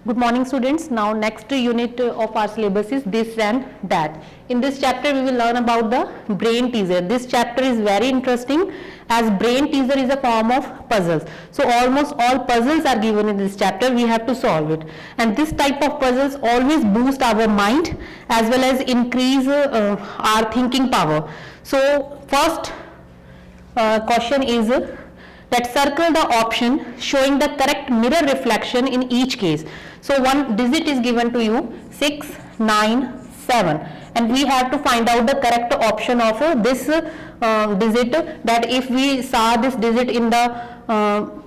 Good morning students. Now next unit of our syllabus is this and that. In this chapter we will learn about the brain teaser. This chapter is very interesting as brain teaser is a form of puzzles. So almost all puzzles are given in this chapter, we have to solve it. And this type of puzzles always boost our mind as well as increase our thinking power. So first question is that circle the option showing the correct mirror reflection in each case. So one digit is given to you 6, 9, 7 and we have to find out the correct option of this digit, that if we saw this digit in the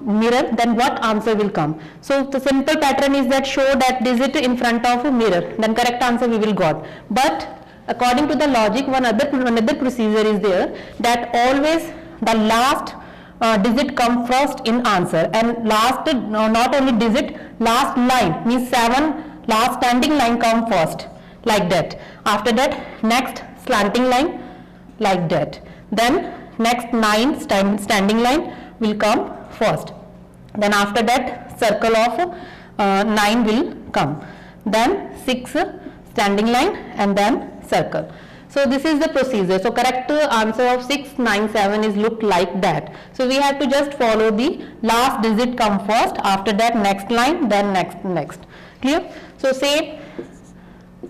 mirror then what answer will come. So the simple pattern is that show that digit in front of a mirror, then correct answer we will got. But according to the logic, another procedure is there, that always the last digit come first in answer, and last not only digit, last line means 7, last standing line come first, like that. After that next slanting line, like that. Then next 9 standing line will come first. Then after that circle of 9 will come. Then 6 standing line and then circle. So this is the procedure. So correct answer of 6, 9, 7 is look like that. So we have to just follow the last digit come first, after that next line, then next. Clear? So say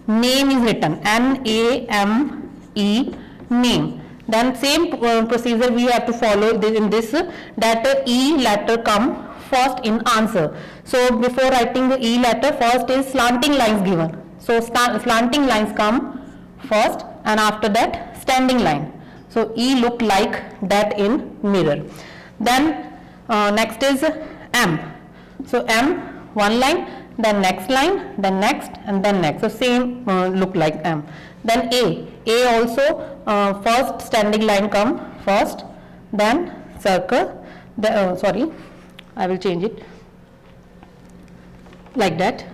name is written, N-A-M-E, name. Then same procedure we have to follow in this, that E letter come first in answer. So before writing the E letter, first is slanting lines given. So slanting lines come first and after that standing line. So E look like that in mirror. Then next is M. So M one line, then next line, then next and then next. So same look like M. Then A also first standing line come first, then circle. Sorry, I will change it like that.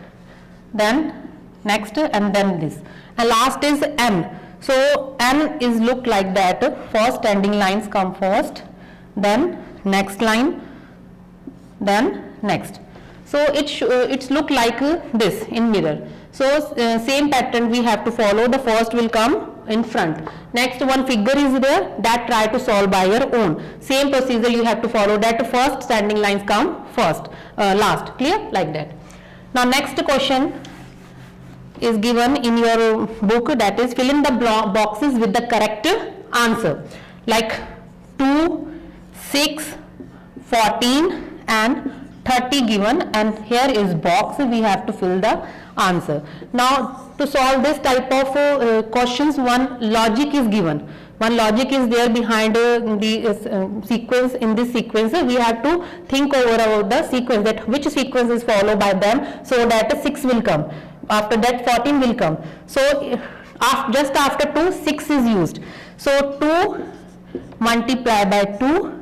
Then next and then this. And last is N. So N is look like that, first standing lines come first, then next line, then next. So it's look like this in mirror. So same pattern we have to follow. The first will come in front, next one figure is there, that try to solve by your own. Same procedure you have to follow, that first standing lines come first, last. Clear? Like that. Now next question is given in your book, that is fill in the boxes with the correct answer, like 2, 6, 14 and 30 given, and here is box, we have to fill the answer. Now to solve this type of questions, one logic is given. One logic is there behind the sequence. In this sequence we have to think over about the sequence, that which sequence is followed by them, so that 6 will come. After that 14 will come. So just after 2, 6 is used. So 2 multiply by 2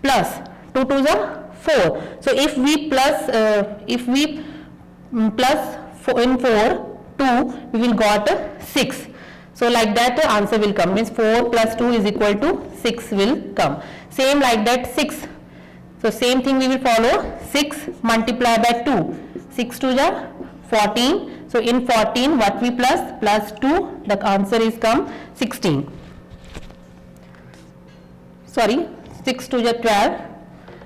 plus 2 to the 4. So if we plus 4 in 4 2, we will got 6. So like that the answer will come, means 4 plus 2 is equal to 6 will come. Same like that 6. So same thing we will follow, 6 multiply by 2, 6 to the 14. So in 14 what we plus 2, the answer is come 16. Sorry, 6 to the 12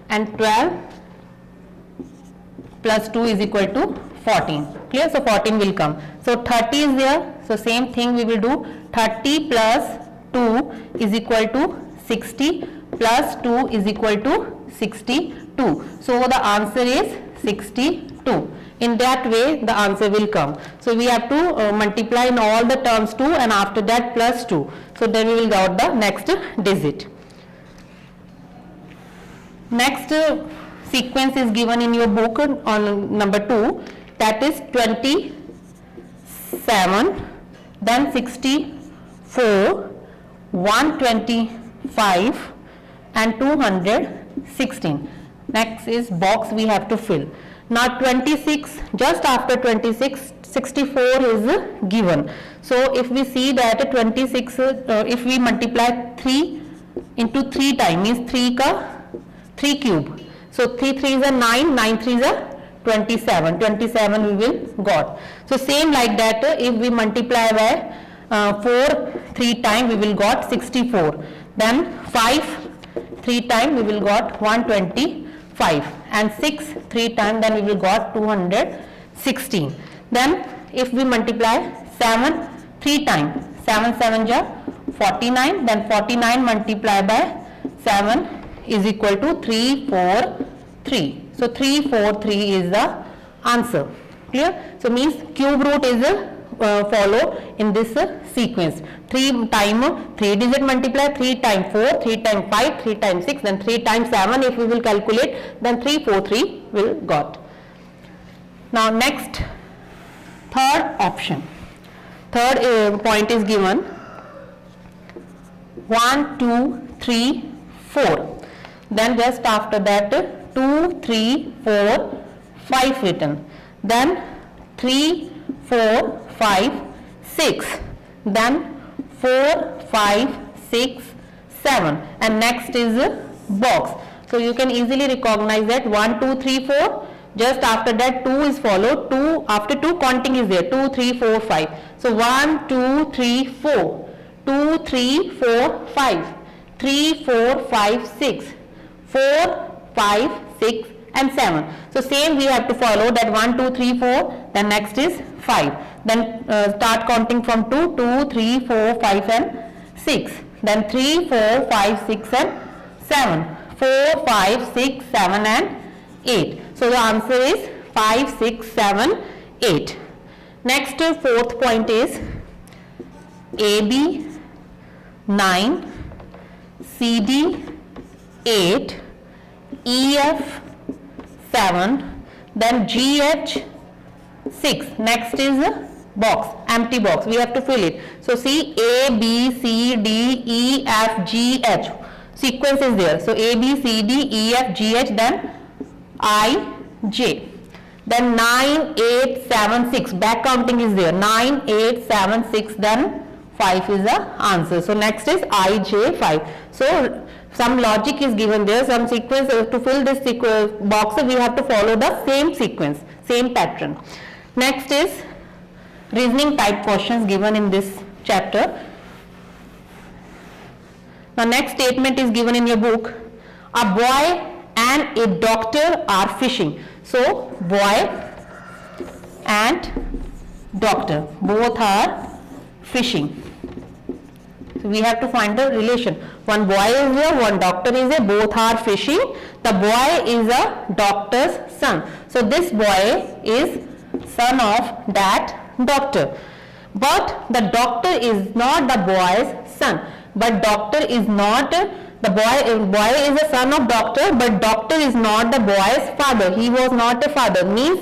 and 12 plus 2 is equal to 14. Clear? So 14 will come. So 30 is there. So same thing we will do, 30 plus 2 is equal to 60 plus 2 is equal to 62. So the answer is 62. In that way the answer will come. So we have to multiply in all the terms 2 and after that plus 2. So then we will get the next digit. Next sequence is given in your book on number 2, that is 27, then 64, 125 and 216. Next is box we have to fill. Now 26, just after 26, 64 is given. So if we see that 26, if we multiply 3 into 3 times, means 3 cube. So 3 3 is a 9, 9 3 is a 27. 27 we will got. So same like that, if we multiply by 4 3 times we will got 64. Then 5 3 times we will got 125, and 6 3 times then we will got 216. Then if we multiply 7 3 times, 7 7 ja 49, then 49 multiplied by 7 is equal to 343. So 343 is the answer. Clear? So means cube root is follow in this sequence. 3 times 3 digit multiply, 3 times 4, 3 times 5, 3 times 6, then 3 times 7 if we will calculate, then 343 will got. Now next, third option. Third point is given 1 2 3 4. Then just after that 2 3 4 5 written. Then 3 4 5 6. Then 4 5 6 7. And next is box. So you can easily recognize that 1 2 3 4. Just after that 2 is followed. 2 after 2 counting is there. 2 3 4 5. So 1 2 3 4. 2 3 4 5. 3 4 5 6. 4 5 6 and 7. So same we have to follow that 1 2 3 4. Then next is 5. Then start counting from 2 2 3 4 5 and 6. Then 3 4 5 6 and 7. 4 5 6 7 and 8. So the answer is 5 6 7 8. Next fourth point is AB 9, CD 8, EF 7, then GH 6. Next is box, empty box. We have to fill it. So see A, B, C, D, E, F, G, H. Sequence is there. So A, B, C, D, E, F, G, H, then I, J. Then 9, 8, 7, 6. Back counting is there. 9, 8, 7, 6, then 5 is the answer. So next is I, J, 5. So some logic is given there, some sequence. To fill this box we have to follow the same sequence, same pattern. Next is reasoning type questions given in this chapter. The next statement is given in your book. A boy and a doctor are fishing. So boy and doctor both are fishing. So we have to find the relation. One boy is there, one doctor is there, both are fishing. The boy is a doctor's son. So this boy is son of that doctor. But the doctor is not the boy's son. But doctor is not the boy is a son of doctor, but doctor is not the boy's father. He was not a father. Means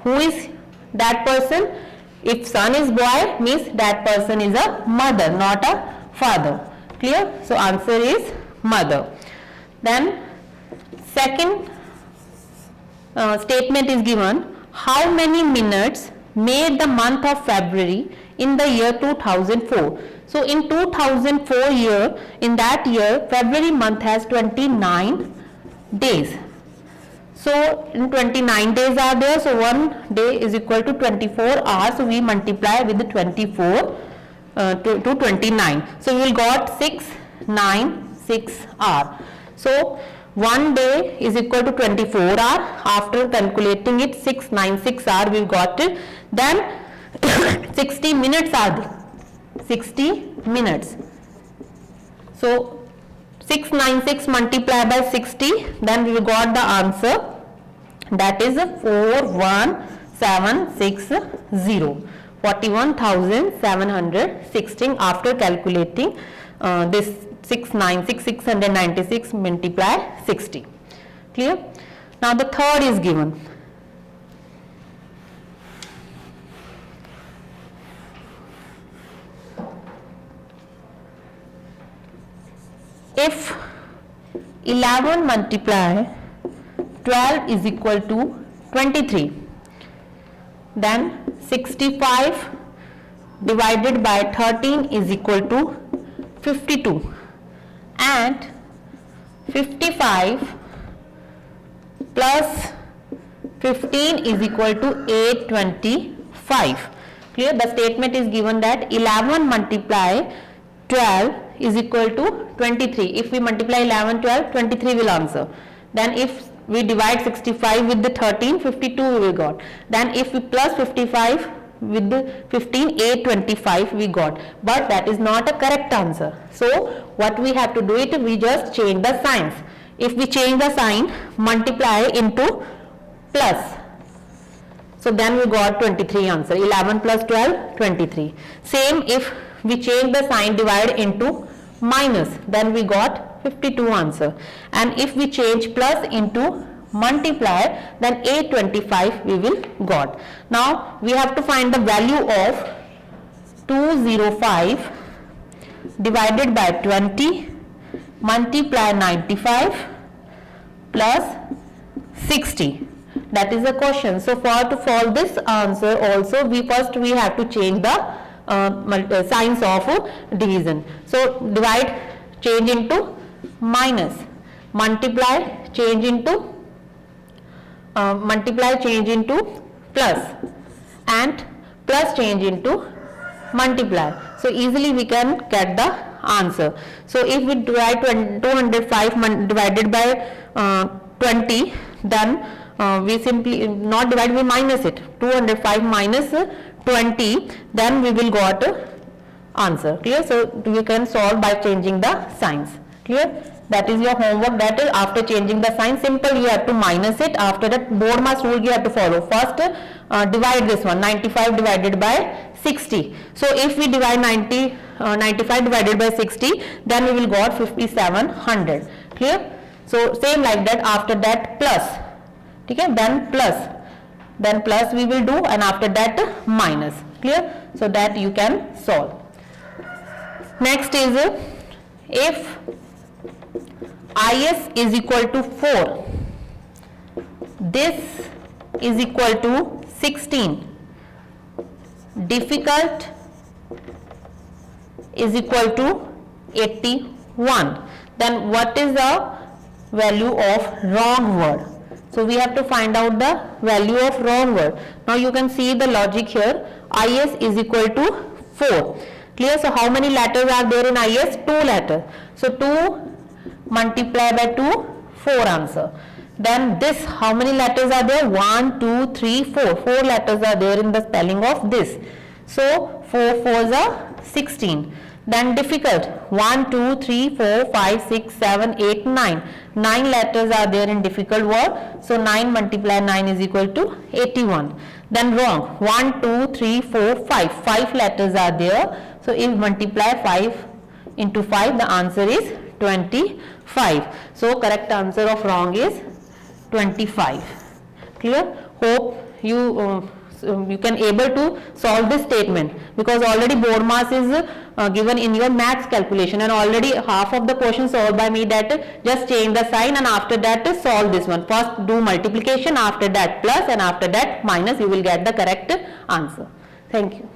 who is that person? If son is boy, means that person is a mother, not a father. Clear? So answer is mother. Then second statement is given. How many minutes made the month of February in the year 2004? So in 2004 year, in that year, February month has 29 days. So in 29 days are there. So one day is equal to 24 hours. So we multiply with the 24 to 29. So we will got 696 hour. So one day is equal to 24 hour. After calculating it, 696 hour we got it. Then 60 minutes are there. 60 minutes. So 696 multiplied by 60, then we got the answer, that is 41760, 41,716 after calculating this 696 multiply 60. Clear? Now the third is given. If 11 multiply 12 is equal to 23, then 65 divided by 13 is equal to 52, and 55 plus 15 is equal to 825. Clear? The statement is given that 11 multiply 12 is equal to 23. If we multiply 11, 12, 23 will answer. Then if we divide 65 with the 13, 52 we will got. Then if we plus 55 with the 15, 825 we got. But that is not a correct answer. So what we have to do it, we just change the signs. If we change the sign, multiply into plus. So then we got 23 answer. 11 plus 12, 23. Same if we change the sign, divide into minus, then we got 52 answer. And if we change plus into multiply, then 825 we will got. Now we have to find the value of 205 divided by 20 multiply 95 plus 60. That is the question. So for to solve this answer also, we have to change the signs of division. So divide, change into minus, multiply, change into plus, and plus change into multiply. So easily we can get the answer. So if we divide 205 divided by 20, then we simply not divide, we minus it. 205 minus 20, then we will got answer. Clear? So we can solve by changing the signs. Clear? That is your homework. That is after changing the sign, simple you have to minus it. After that, BODMAS rule you have to follow. First divide this one, 95 divided by 60. So if we divide 95 divided by 60, then we will got 5700. Clear? So same like that, after that plus. Okay, then plus we will do, and after that minus. Clear? So that you can solve. Next is if is is equal to 4, this is equal to 16, difficult is equal to 81, then what is the value of wrong word? So we have to find out the value of wrong word. Now you can see the logic here. Is equal to 4. Clear? So how many letters are there in is? 2 letters. So 2 multiply by 2, 4 answer. Then this, how many letters are there? 1, 2, 3, 4. 4 letters are there in the spelling of this. So 4 4s are 16. Then difficult, 1, 2, 3, 4, 5, 6, 7, 8, 9. 9 letters are there in difficult word. So 9 multiply 9 is equal to 81. Then wrong, 1, 2, 3, 4, 5. 5 letters are there. So if multiply 5 into 5, the answer is 25. So correct answer of wrong is 25. Clear? Hope you you can able to solve this statement, because already BODMAS is given in your maths calculation, and already half of the question solved by me, that just change the sign and after that solve this one. First do multiplication, after that plus, and after that minus, you will get the correct answer. Thank you.